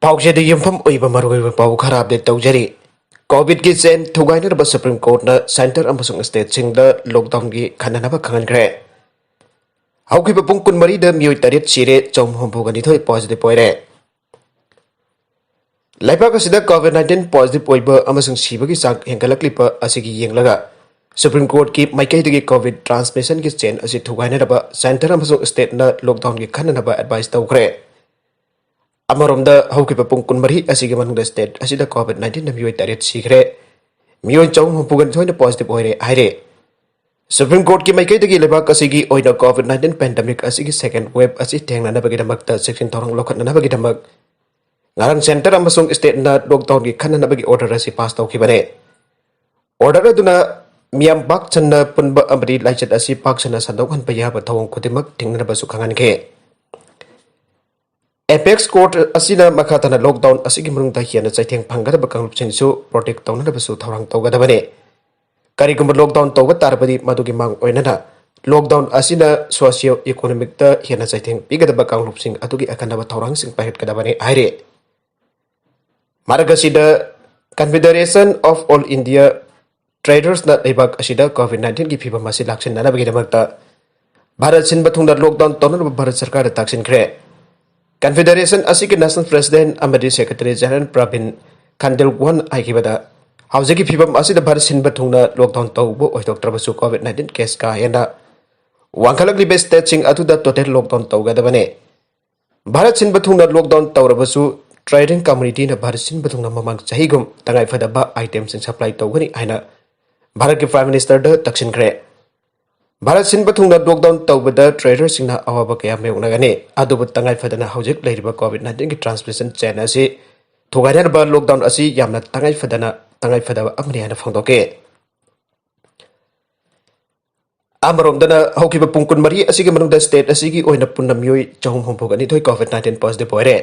पाउजेद युमफम ओइबा मरुगैबा पाउ खरा update तौजरी Covid की चेन थुगाइनरबा सुप्रीम कोर्ट न सेंटर अमसुंग स्टेट सिंगदा लॉकडाउन की खननबा खंगनग्रे हौखिबा पुंग कुनमरी द मियोय तरेत सिरे चौम हमबुगनि थोय पॉजिटिव ओइरे लाइबाक असिदा कोविड 19 पॉजिटिव ओइबा अमसुंग सिबगी चांग हेंगलक्लिपा असिगी येंगलगा सुप्रीम कोर्ट की माइकैदगी कोविड ट्रांसमिशन की चेन असि थुगाइनरबा सेंटर अमसुंग स्टेट न लॉकडाउन की खननबा एडवाइस तौखरे अमरोमदा हौकिबा पुंग कुनमरी असिगे मनुंग state असिदा Covid 19 मियोय Taret सिखरे मियोय चौम हमबुगनि थोयना positive ओइरे हाइरे supreme court की माइकैदगी लेबाक असिगी ओइना कोविड 19 पेंडेमिक असिगी सेकंड वेव असि थेंगनानबगिदमक्ता section थौरंग लोखतनानबगिदमक ngarang center amasung state na lockdown gi khananabagi order asi pass tawkhibane order aduna miam bak channa punba amri laichat asi pak chana sandokhan paya ba thawong khutimak thingna su khangan ke apex court asina makhatana lockdown asigi murungta hiana chaitheng phangada ba kanglup chinsu protect tawna ba su thawrang tawgada bane karigumba lockdown tawba tarbadi madugi mang oinana lockdown asina socio economic ta hiana chaitheng pigada ba kanglup sing adugi akana ba thawrang sing pahet kada bane aire Maragasida Confederation of All India Traders na ibak asida COVID-19 ki phiba masi laksin nana bagi damakta Bharat sin bathungda lockdown tonar Bharat sarkar taksin kre Confederation asiki National President amadi Secretary General Pravin Khandelwal aikibada haujagi phiba asida Bharat sin bathungna lockdown tawbo oi doctor basu COVID-19 case ka yanda wangkhalakli best state sing atuda total lockdown tawgada bane Bharat sin bathungna lockdown tawrabasu trading community na Bharat sin bathungna mamang chahigum tangai fadaba items in supply tawgani aina Bharat ki Prime Minister da taksin kre Bharat sin bathungna lockdown tawbada traders singna awaba kaya meunagani adubu tangai fadana haujik leiriba COVID-19 ki transmission chain asi thugaina ba lockdown asi yamna tangai fadaba amri hana phangdoke Amaromdana haukiba pungkun mari asigi manungda state asigi oina punna mioi chahum hompogani thoi COVID-19 positive oire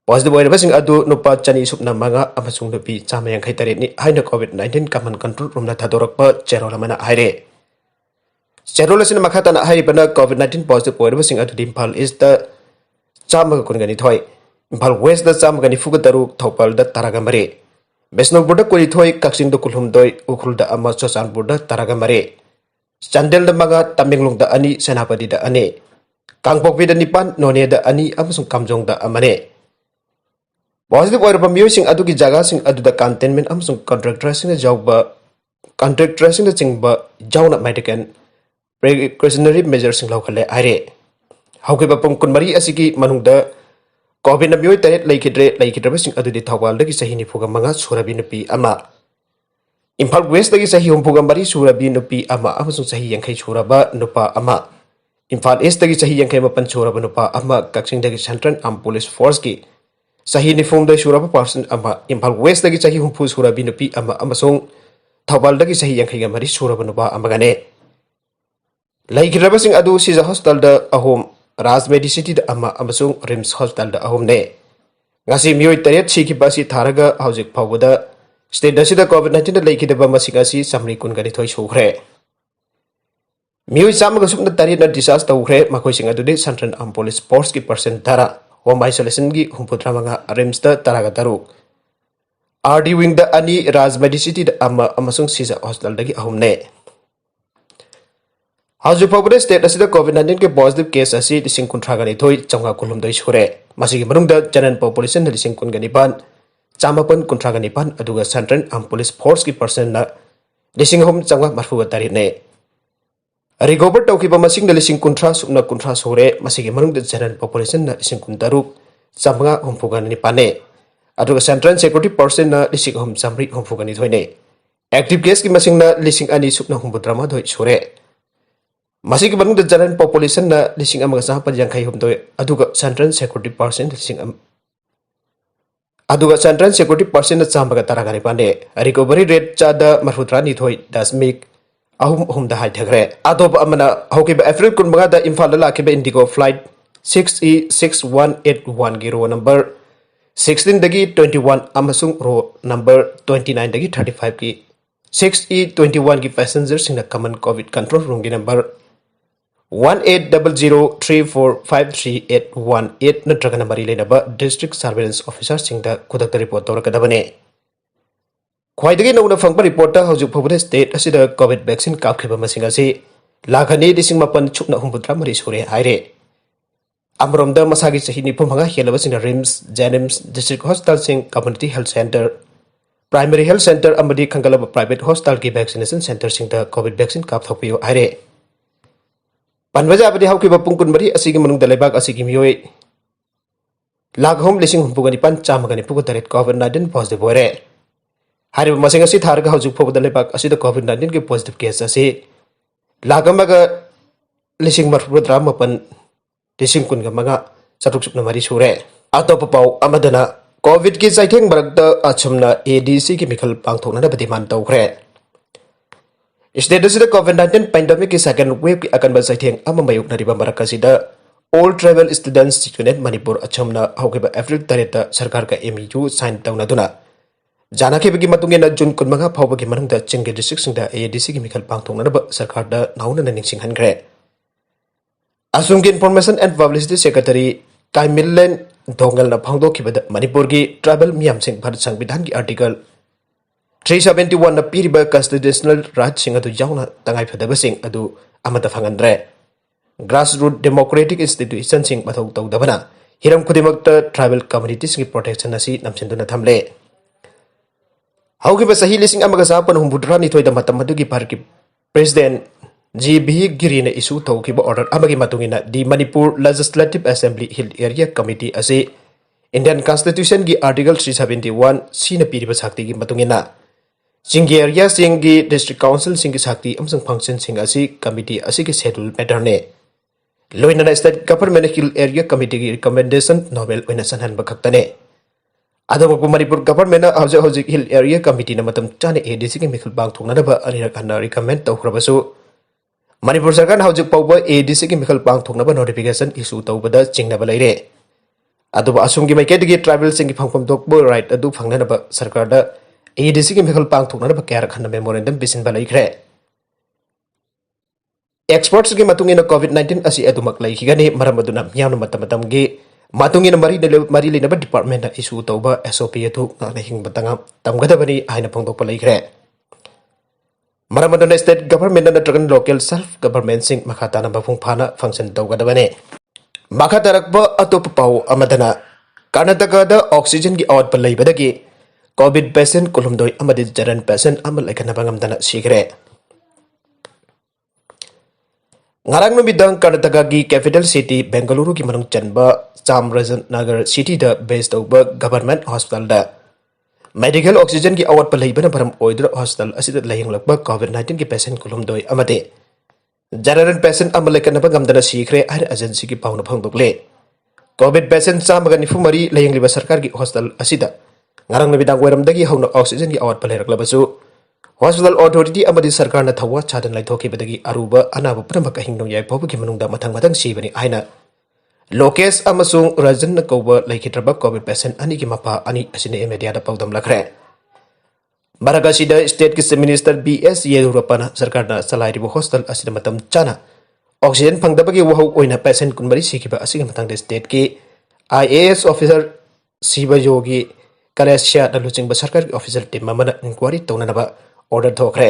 Positive oire basing adu nupa chani supna manga amasung nupi chama yang khaitare ni haina COVID-19 command control room na thadorakpa cherola mana haire cherola sin makhata na hai bana COVID-19 positive oire basing adu Imphal East da chama kungani thoi Imphal West da chama gani fuga daruk thopal da taragamare Besnopur da kori thoi kaksing da kulhum doi ukhul da ama Chochanpur da taragamare Chandel da maga Tamenglong da ani Senapati da ane Kangpokpi da nipan None da ani amasung Kamjong da amane Positive oil from using adu ki jaga sing adu the containment amsung contract tracing the job contract tracing the ching ba jauna medican precautionary measures sing lokale are how ke ba pum kun mari asiki manung da covid na mioi taret laikidre sing adu di thawal da ki sahi ni phuga manga surabi nupi ama Imphal West da ki sahi humpuga mari surabi nupi ama amsung sahi yankhai suraba nupa ama Imphal East da ki sahi yankhai mapan suraba nupa ama kaksing da ki Central Armed Police Force ki Sahi ni form da suraba person ama Imphal West dagi sahi humpu surabi nupi ama amasung Thawal dagi sahi yang kaiga mari suraba nupa amagane Laikiraba sing adu Siza Hospital da ahom Raj Medicity da ama amasung Rims Hospital da ahom ne Ngasi miyoy tayat siki basi tharaga haujik phawda state da sida COVID-19 da laikidaba masing asi samri kun gani thoi sukre Miyoy samaga sukna tari na disaster ukre makoy sing adu de Central Armed Police Force ki percent thara Home isolation gi humputra manga rims da taraga taruk RD wing da ani Raj Medicity da ama amasung Siza Hospital dagi ahumne Haju Pabure state asida COVID-19 ke positive case asi dising kuntra gani thoi changa kulum doi sure masigi manung da general population da dising kun gani ban chamapan kuntra gani ban aduga Central Armed Police Force ki person na dising hom changa marfu tari ne Recover taukiba masing da lising kuntra sukna kuntra sore masigi manung da general population na lising kuntaruk samanga humpugan ni pane aduga Central Security person na lising hom samri humpugan ni thoine active case ki masing na lising ani sukna humpudrama thoi sore masigi manung da general population na lising amaga sahapa jangkai hum thoi aduga Central Security person lising aduga Central Security person na sambaga taragani pane recovery rate chada marfutra ni thoi dasmik ahum da hai thagre adop amana hokiba April kun maga da Imphal la kiba Indigo flight 6E6181 gi row number 16 dagi 21 amasung row number 29 dagi 35 ki 6E21 ki passengers in the common COVID control room gi number 1800345318 नत्रगना मरी लेनबा district surveillance officer सिंगदा खुदक report तौरकदबने ख्वाइदगी नौना फंगबा report हौजुक फबदे state असिदा Covid vaccine कापखिबा मसिंग असि लाखनि दिसिंग मपन छुपना हुंबुद्रा मरी सुरे हाइरे अमरोमदा मसागी सही निपुमंगा हेलबसिंग रिम्स जेनिम्स डिस्ट्रिक्ट हॉस्पिटल सिंग community health centre primary health centre अमदी खंगलब प्राइवेट हॉस्पिटल की वैक्सीनेशन सेंटर सिंगदा कोविड वैक्सीन कापथोपियो हाइरे पनबजाबदी हौकिबा पुंकुन मरी असिगी मनुंगदा लेबाक असिगी मियोय लाख होम लिसिंग हुंपुगनि पन चामगनि पुगु दरेट कोविड 19 पॉजिटिव होरे हारिबा मसिंग असि थारगा हौजुक फबदा लेबाक असिदा कोविड 19 के पॉजिटिव केस असि लाखमगा लिसिंग मरफुद्रा मपन लिसिंग कुनगा मगा चटुक सुपना मरी सुरे अतोप पाउ अमदना कोविड की चाइथेंग मरकदा अचमना एडीसी की मिखल पांगथोकना डिमांड तौखरे स्टेट असिदा कोविड 19 पेंडेमिक की सेकंड वेव की अकनबा चाइथेंग अमा मायुकनरिबा मरकसिदा all travel students union Manipur अचमना हौकिबा April 3 सरकार का एमयू साइन तौनादुना जानाखेबगी मतुंगेना जून 15 फावबगी मनुंगदा चिंगे डिस्ट्रिक्ट सिंगदा एडीसी की मिखल पांगथोकना सरकार दा नाउना निंगसिंगहनग्रे असुंगी information and publicity secretary काइमिलन दोंगलना फांगदोखिबदा Manipur की ट्राइबल मियामसिंग भारत संविधान की आर्टिकल 371 ना पीरिबा कॉन्स्टिट्यूशनल राइट सिंग अदु यावना तंगाई फदबसिंग अदु अमता फंगनद्रे ग्रास रूट डेमोक्रेटिक इंस्टीट्यूशन सिंग मथौ तौदबना हिरम खुदिमक्ता ट्राइबल कम्युनिटीज की प्रोटेक्शन असि नमसिंदुना थमले हौगिबा सही लिसिंग अमगा सापन हुंबुद्रा निथोइदा मतम अदुगी भारत की प्रेसिडेंट जी.बी. गिरी ने इशू तौखिबा ऑर्डर अमगी मतुंगिना the Manipur legislative assembly hill area committee असि इंडियन कॉन्स्टिट्यूशन की आर्टिकल 371 सीना पीरिबा शक्ति की मतुंगिना सिंगी एरिया सिंगी डिस्ट्रिक्ट काउंसिल सिंगी शक्ति अमसंग फंक्शन सिंग असि कमिटी असि के शेड्यूल मैटर ने लोइना state government hill area committee की रिकमेंडेशन नोबेल ओइना सनहन बखक्तने अदोबकु मणिपुर गवर्नमेंट हौजिक हिल एरिया कमिटी न मतम चाने एडीसी के मिखल पांगथोकनाबा अनिरक हन्ना रिकमेंड तौखरबसु मणिपुर सरकार हौजिक पाउबा एडीसी के मिखल पांगथोकनाबा नोटिफिकेशन इशू तौबदा चिंगनाबा लेरे अदुबा असुमगी माइकेदगी ट्राइबल सिंगी फंगफम दोकबो राइट अदु फंगनाबा सरकार दा एडीसी के मिखल पांगथोकनाबा क्यारक हन्ना मेमोरेंडम बिसिनबा लैखरे एक्सपर्ट्स के मतुंगिना कोविड 19 असि अदुमक लैखिगनी मरम अदुना मियावना मतमतमगी मतुंगिना मरी लेनबा डिपार्टमेंट इशू तौबा एसओपी अदु ना हिंगबा तमगदबनी हाइना फंगदोकपा लैखरे मरम अदुना स्टेट गवर्नमेंट नत्रगन लोकल सेल्फ गवर्नमेंट सिंग मखाताना मफुंग फाना फंक्शन तौगदबने मखातारकबा अतोप पाउ अमदना कर्नाटकदा ऑक्सीजन की आउटपुट लैबदगी कोविड पेशेंट कुलुमदोय अमदि जरन पेशेंट अम लैखनबा ngamdana सिगरे ngarang numidang कर्नाटका की कैपिटल सिटी बेंगलुरु की मनung चनबा चामराजनगर सिटी दा बेस्ड ओवर गवर्नमेंट हॉस्पिटल दा मेडिकल ऑक्सीजन की आउट पर लेबन भरम ओइदर हॉस्पिटल असिद लहिंगलकबा कोविड 19 की पेशेंट कुलुमदोय अमदे जनरल पेशेंट अम लैखनबा ngamdana सिगरे आर एजेंसी की पाउन फंगदोकले कोविड पेशेंट चामगा निफुमरी लहिंगलिबा सरकार की हॉस्पिटल असिदा ngarang numidang वरमदगी हौना ऑक्सीजन की आउट पर लेरकलबसु हॉस्पिटल अथॉरिटी अमदी सरकार न थवा छादन लाइथोखिबदगी अरुबा अनाब पुनमक हिंगनो याय फोबगी मनुंगदा मथंग सीबनी आइना लोकेश अमसुंग रजन न कौबा लैखित्रबा कोविड पेशेंट अनि की मपा अनि असिने मीडिया पौदम लखरे मरगसीदा स्टेट की मिनिस्टर बीएस येदुरप्पना सरकार न चलाइरिबो हॉस्पिटल असिने मतम चाना ऑक्सीजन फंगदबगी वहौ ओइना पेशेंट कुनबरी सिखिबा असिगे मतंग स्टेट की आईएएस ऑफिसर शिवयोगी कलेशिया नलुचिंग सरकार की ऑफिसर टीम अमना इंक्वायरी तौननबा ऑर्डर थोखरे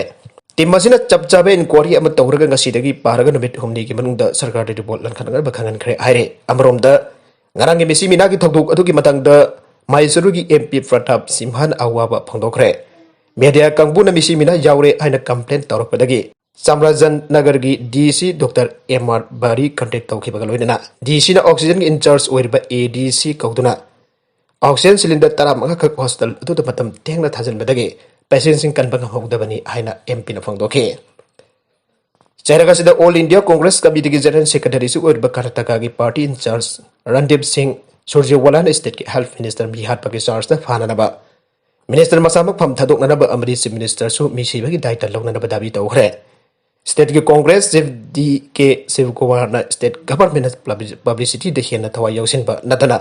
टीम मसिना चपचाबे इंक्वायरी अम तौरगा ngasiदगी पारगा नमित हुमनी की मनुंगदा सरकार रिपोर्ट लनखनगर बखंगनखरे हाइरे अमरोमदा ngaranggi misi mina की थोकदुक अदुगी मतंगदा माइसुरु की एमपी प्रताप सिंहन अवाबा फंगदोखरे मीडिया कंगबुना मिसी मिना यावरे आइना कंप्लेन तौरपदगी चामराजन नगर की डीसी डॉक्टर एमआर बारी कांटेक्ट तौखिबगा लोइना डीसी ना ऑक्सीजन की इंचार्ज ओइरबा एडीसी कौदुना ऑक्सीजन सिलिंडर तरा मगा खक हॉस्पिटल अदुदा मतम तेंगना थाजनबदगी पेशेंट सिंग कनबंग हौदबनी हाइना एमपी ना फंगदोखे चेरगासिदा ऑल इंडिया कांग्रेस कमिटी की जनरल सेक्रेटरी सु ओइरबा कर्नाटका की party incharge Randeep Singh Surjewala state की हेल्थ मिनिस्टर बिहार पके चार्ज दा फाननबा मिनिस्टर मसामक फम थादोकनबा अमरी चीफ मिनिस्टर सु मिसिबगी दायित्व लौननबा दाबी तौखरे स्टेट की कांग्रेस चीफ डी के शिवकुमार ना स्टेट गवर्नमेंट पब्लिसिटी द हेना थवा यौसिनबा नतना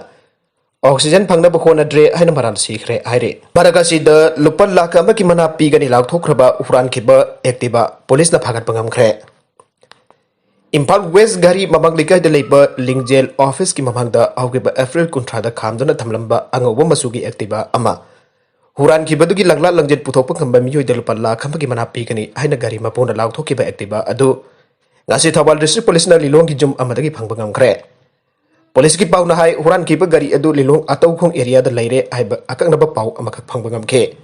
ऑक्सीजन फंगनब होनद्रे हाइना मराल सिखरे हाइरे मरगासिद लुपन लाख अमकी मना पीगनी लाउथोख्रबा उफरान खिबा एक्टिवा पुलिस ना फागत पंगमखरे Imphal West Gari Mamang Likai de Labor Lingjel Office ki mamangda augiba April kuntrada khamduna thamlamba angoba masugi activa ama Huran ki badugi langla langjet puthokpa khamba miyoi de lupa la khamba ki mana pikani haina gari mapona law thoki ba activa adu ngasi Thawal District Police na lilong ki jum amadagi phangba ngamkhre Police ki pauna hai huran ki ba gari adu lilong atau khong area da laire aiba akakna ba pau amakak phangba ngamkhe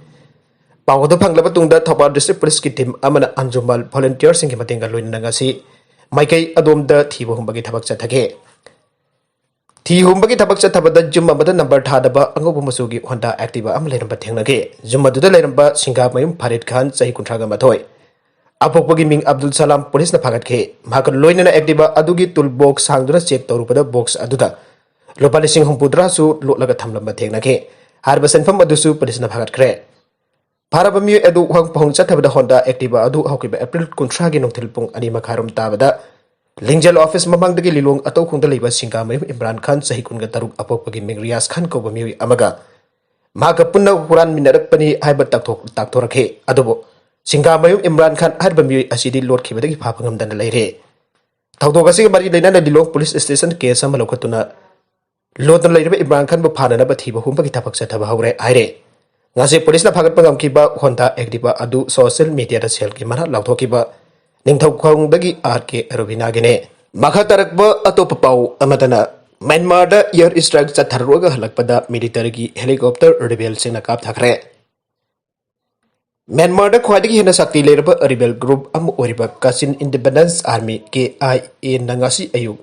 Pau do phanglaba tungda Thawal District Police ki team amana anjumal volunteer sing ki matenga loina ngasi Maikai adom da thibo humbagi thabak chathage thi humbagi thabak chathabada jumma bada number thadaba angobu masugi Honda Activa am leiramba thengnage jumma duda leiramba singa mayum Farid Khan chahi kuntraga mathoi apokbagi ming Abdul Salam police na phagatke mahak loina na Activa adugi toolbox sangduna check torupada box aduda lopa lising humpudra su lotlaga thamlamba thengnage harba senfam adusu police na phagatkhre Parabami edu hang pong chathabada Honda Activa adu haukiba April kuntragi nongthil pung ani makharum tabada Lingjel office mamangdagi lilong atau khungda leiba singa mayum Imran Khan sahi kunga taruk apokpagi ming Riaz Khan ko bami amaga maga punna huran minarak pani haiba taktorakhe adubo singa mayum Imran Khan harba mi asidi lord khibadagi phapangam dan leire thawdogasi bari leina na lilong police station case am lokatuna lodna leireba Imran Khan bu phana na bathiba humbagi thapak chathaba haure aire ngase police na phagat pangam kiba Honda Activa adu social media da sel ki mana lauthokiba ningthau khong dagi RK Arobina gene makha tarakba atop pau amadana Myanmar da air strike chatharroga halakpada military ki helicopter rebel sena kap thakre Myanmar da khwadagi hena sakti lerba rebel group am oriba Kachin Independence Army KIA nangasi ayu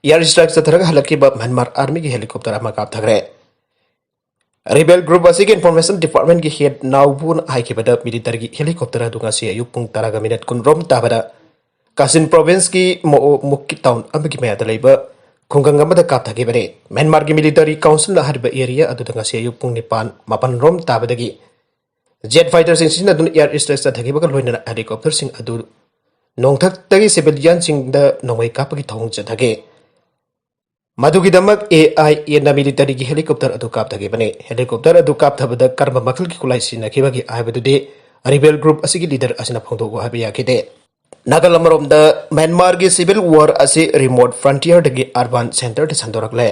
air strike chatharaga halakiba Myanmar army ki helicopter ama kap thakre Rebel Group asigi Information Department ki head Naubun haikibada military ki helicopter adunga si ayu pung taraga minute kun rom tabada Kachin province ki mukki town amagi mayada leiba khungang amada kap thagibare Myanmar ki military council la harba area adunga si ayu pung nipan mapan rom tabadagi jet fighters sing adun air strike sa thagiba loina helicopter sing adu nongthak tagi civilian sing da nongwai kapagi thong chathage Madugi damak AIA na military ki helicopter adu kap thage bane helicopter adu kap thabada karma makhal ki kulai sina khibagi aibadu de rebel group asigi leader asina phongdo go habi yakide Nagalamrom da Myanmar ki civil war asi remote frontier de urban center de sandorakle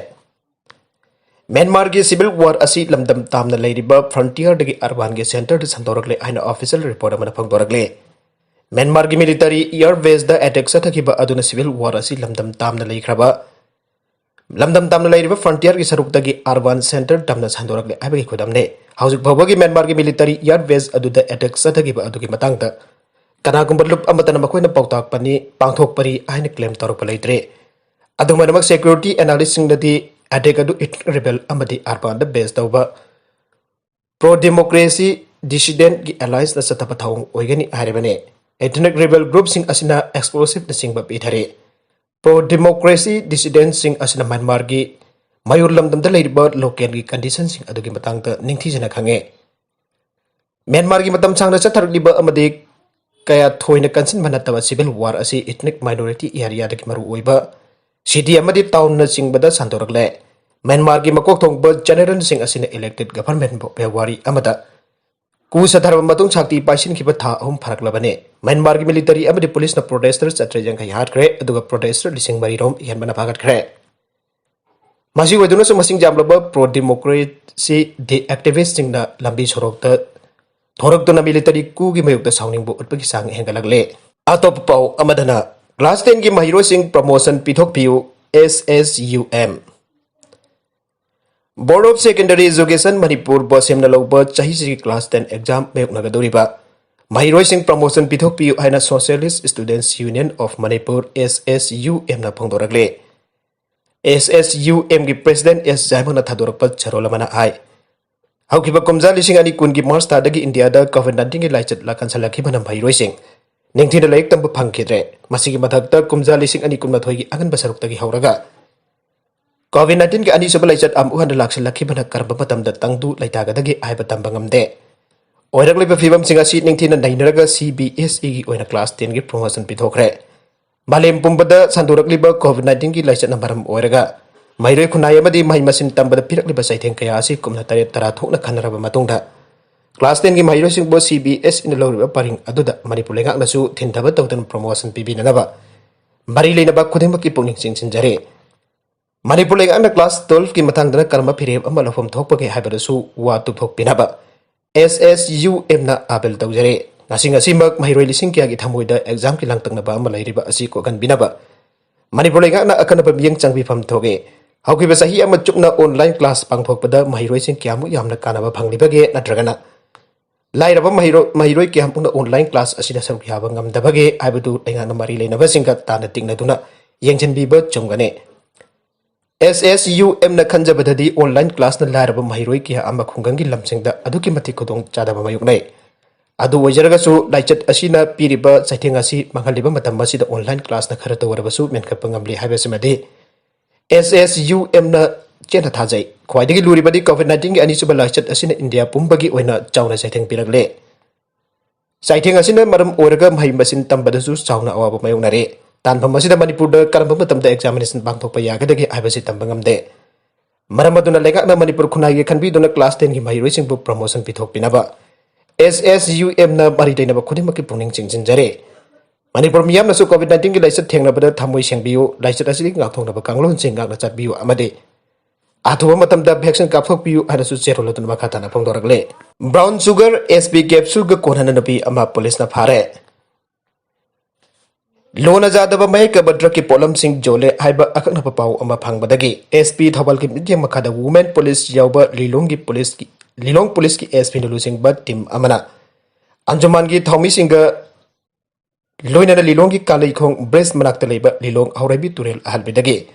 Myanmar ki civil war asi lamdam tamna leiriba frontier de urban ki center de sandorakle aina official report amana phongdorakle Myanmar ki military air base da attack sa thakiba aduna civil war asi lamdam tamna leikraba Lamdam tamna leiriba frontier ki sarukdagi urban center tamna sandorakle abagi khudamne haujuk bhabagi Myanmar ki military air base aduda attack sathagiba adugi matangda kanagumba lup amatana makoina pautak pani pangthok pari aina claim torpa leitre adumanamak security analyst singdadi attack adu rebel amadi urban da base tawba pro democracy dissident ki alliance na satapa thawng oigani harebane ethnic rebel group sing asina explosive na singba pithare Pro-democracy dissident sing asina Myanmar ki mayur lamdam da leiriba local ki condition sing adugi matangda ningthi jana khange Myanmar ki matam changna chatharliba amade kaya thoina kansin banataba civil war asi ethnic minority area da ki maru oiba city amadi town na singbada sandorakle Myanmar ki makok thongba general sing asina elected government bo February amada ku sadharba matung chakti paisin kiba tha ahum pharaklabane Myanmar ki military amadi police na protesters atrejang kai hat kre aduga protester lising bari rom yanbana phagat kre masi waduna so masing jamlaba pro democracy de activist sing na lambi sorok ta thorak na military ku gi mayuk da sawning bo utpagi sang hengalagle atop pau amadana class 10 ki mahiro sing promotion pithok piu SSUM Board of Secondary Education Manipur Bosim na lawba chahi si class 10 exam mayuk nagadoriba Mahiroi sing promotion pithok piu haina Socialist Students Union of Manipur SSUM na phongdoragle SSUM ki president S Jaimana thadorakpa charola mana ai haukiba komja lising ani kun ki March ta dagi India da COVID-19 ki laichat la kansalaki banam mahiroi sing ningthina laik tamba phangkhidre masigi mathakta komja lising ani kun mathoi ki agan basaruk tagi hauraga COVID-19 ki ani sabal laichat am uhan laksan lakhi bana karba matamda tangdu laitagadagi aiba tambangamde oirakliba fibam singa si ningthina nainaraga CBSE ki oina class 10 ki promotion pithokre malem pumbada sandurakliba COVID-19 ki laichat namaram oiraga mairoi khunai amadi mai masin tambada pirakliba saitheng kaya asi kumna tare tara thokna khanaraba matungda class 10 ki mairoi singbo CBS in lawriba paring aduda manipur lengak nasu thindaba tawtan promotion pibinanaba mari leina ba khuding ki pungning chingsinjare Manipur leikakna class 12 ki matangdana karma phirem ama lofom thokpage haibadasu wa tuphok pinaba SSUM na abel tawjare ngasi mak mahiroi lising kya gi thamoida exam ki langtang na ba ama lairiba asi ko gan binaba Manipur leikakna akana ba biyang changbi pham thoge hauki ba sahi ama chukna online class pangthokpada mahiroi sing kya mu yamna kanaba phanglibage natragana lairaba mahiroi kya pungna online class asida samki haba ngamdabage aibadu leingakna mari leinaba singka tana tingna yengchen biba chungane SSUM na khanjabadadi online class na laraba mahiroi ki ama khungangi lamsingda aduki mati khudong chadaba mayuknai adu wajaragasu laichat asina piriba saitheng asi manghaliba matam asida online class na khara tawarabasu menkapa ngamli haibasimadi SSUM na chena thajai khwaidagi luribadi COVID-19 gi ani suba laichat asina India pumbagi oina chauna saitheng piragle saitheng asina maram oraga mahimbasin tambadasu chauna awaba mayuknare Tanpa masih Manipur da karamba matamda examination bangthokpa yagadagi haibasi tamba ngamde maram aduna leikakna Manipur khunai khanbi duna class 10 gi mahiroi singbu promotion pithok pinaba SSUM na mari dainaba khudimaki pungning chingsinjare Manipur miyam nasu COVID-19 gi laisat thengnabada thamoi sengbiu laisat asili ngakthoknaba kanglon singakna chatbiu amade Athuba matamda vaccine kapthokpiu hanasu cherolatun makhatana phongdoragle brown sugar SP capsule ga konhana nabi ama police na phare Lona Jadaba Maika Badraki Polam Singh Jole Haiba Akakna Pau Ama Pangbadagi SP Thobal ki Media Makada Women Police Yauba Lilong Police ki SP no losing but team Amana Anjuman ki Thomi Singa Loina Lilong ki Kali Kong Breast Manakta Leba Lilong Haurabi Turel Halbidagi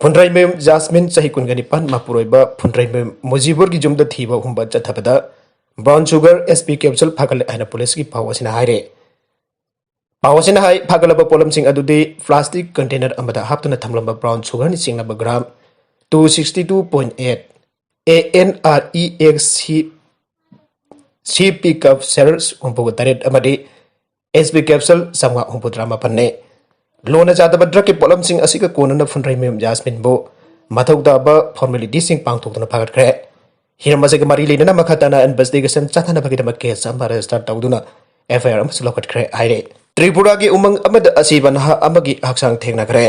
Pundrai Mem Jasmine Sahikungani Pan Mapuroiba Pundrai Mem Mujibur ki Jumda Thiba Humba Jathabada Brown Sugar SP Capsule Pakal Aina Police ki Pawasina Haire Pawasina hai phagalaba polam sing adudi plastic container amada haptuna thamlamba brown sugar ni singnaba gram 262.8 ANREXC CP cup cells umpuga taret amadi SB capsule samwa umpudrama panne lona jadaba drug ki polam sing asika konana funrai mem jasmine bo mathauda ba formality sing pangthokna phagat kre hirmase ga mari lena makhatana investigation chathana bagidama case amara start tawduna FIR am sulokat kre aire Tripura gi umang amada asibanaha amagi haksang thengnakre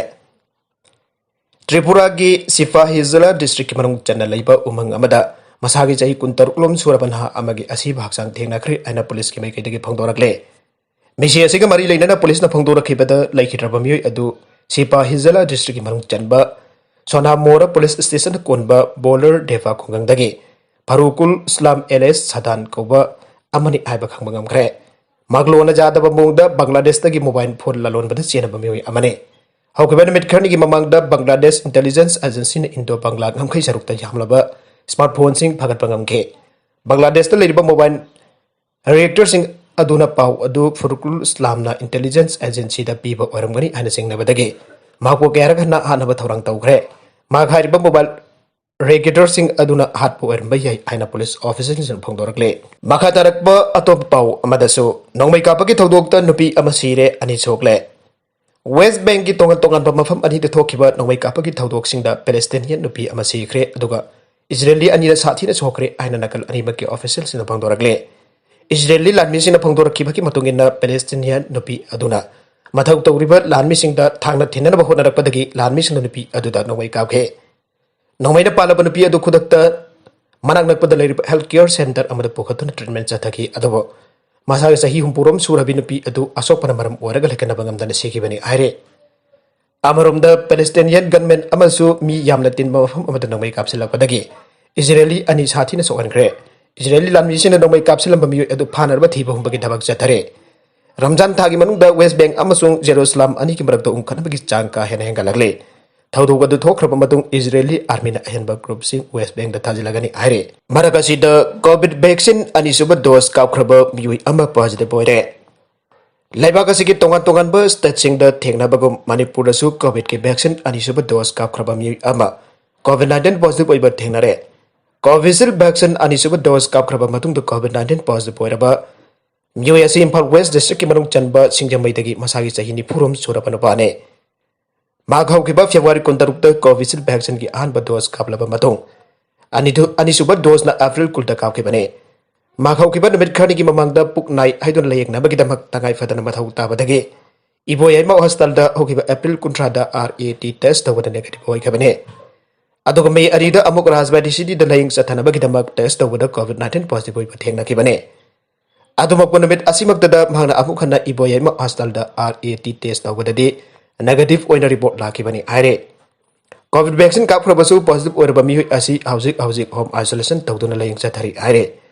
Tripura gi Sipahi Zila district manung channa leiba umang amada masagi jahi kuntar ulom surabanha amagi asiba haksang thengnakre aina police ki maikei dagi phangdorakle misi asiga mari leinana police na phangdorakhibada laikhitraba mioi adu Sipahi Zila district manung chanba Sona Mora police station konba bowler deva khungang dagi Farukul Islam LS Sadan koba amani aiba khangmangam kre Maglona Jadaba Mungda Bangladesh tagi mobile phone lalon bada chena bamioi amane haukiban mitkhani gi mamangda Bangladesh Intelligence Agency na Indo Bangla ngamkhai sarukta jamlaba smartphone sing phagat pangamke Bangladesh ta leiriba mobile reactor sing aduna pau adu Furukul Islam na Intelligence Agency da piba oramgani ana singna badage mako kera khana hanaba thorang tawgre maghariba mobile Reactor sing aduna hatpo ermbayai aina police officers sing phongdorakle makatarakba atop pau amadasu nongmai kapagi thodokta nupi amasire ani chokle West Bank ki tongan mafam ani de thokiba nongmai kapagi thodok singda Palestinian nupi amasikre aduga Israeli ani da sathi na chokre aina nakal ani maki officials sing phongdorakle Israeli lanmi sing phongdorakhiba ki matungina Palestinian nupi aduna mathau tawriba lanmi singda thangna thinna ba honarakpadagi lanmi sing nupi aduda nongmai kapke Nongmaina palaba nupi adu khudakta manak nakpada leiriba healthcare center amada pokhatuna treatment chathaki adobo masaga sahi humpurom surabi nupi adu asopana maram oraga lekana bangamdana sekibani aire amaromda Palestinian gunmen amasu mi yamna tinba mafam amada nongmai kapsilakpadagi Israeli ani sathina sokankre Israeli lanmi sina nongmai kapsilamba mi adu phanarba thiba humbagi dabak chathare Ramzan thagi manungda West Bank amasung Jerusalem ani ki marakta umkhanabagi changka hena hengalagle Thaudu gadu thokraba matung Israeli army na ahenba group sing West Bank da thajilagani aire marakasi da COVID vaccine ani suba dose kapkraba miui ama positive oire laibaka sigi tongan ba state sing da thengna bagum Manipur da su COVID ki vaccine ani suba dose kapkraba miui ama COVID-19 positive oiba thengnare Covishield vaccine ani suba dose kapkraba matung da COVID-19 positive oiraba miui asi Imphal West district ki manung chanba singjamai dagi masagi chahini purom surapana bane Maghau kiba February kontarukta Covishield vaccine ki ahanba dose kaplaba matong ani suba dose na April kulta kapkibane Maghau kiba numit khani ki mamangda puknai haidon layek na bagidamak tangai fadana mathau tabadagi Ibo Yaima Hostelda Hokiba April Kuntrada RAT test the negative Hoi Cabinet. Adoga May Arida Amok Rasbadi City the Laying Satanabakidamak test with the COVID-19 positive Patena Kibane. Adumapunabit Asimakda Mana Amukana Ibo Yaima Hostelda RAT test over the day, a negative when a report Lakibani Ire. COVID vaccine Kaprabasu positive or Bami Asi Housing Home Isolation Toduna Laying Satari Ire.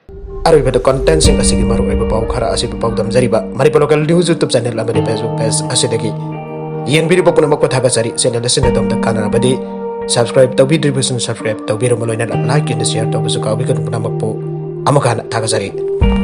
Arabi the contents in a Sigimaru Ebau Kara Asipau Zariba, Maripolocal News YouTube channel Amadi Facebook Pes Asidaki. Yen Biri Poponamako Tagasari, send a lesson at the Canada Badi. Subscribe to be distribution, subscribe to be Romoloina, like in the share to Busuka, we can Namapo Amakan Tagasari.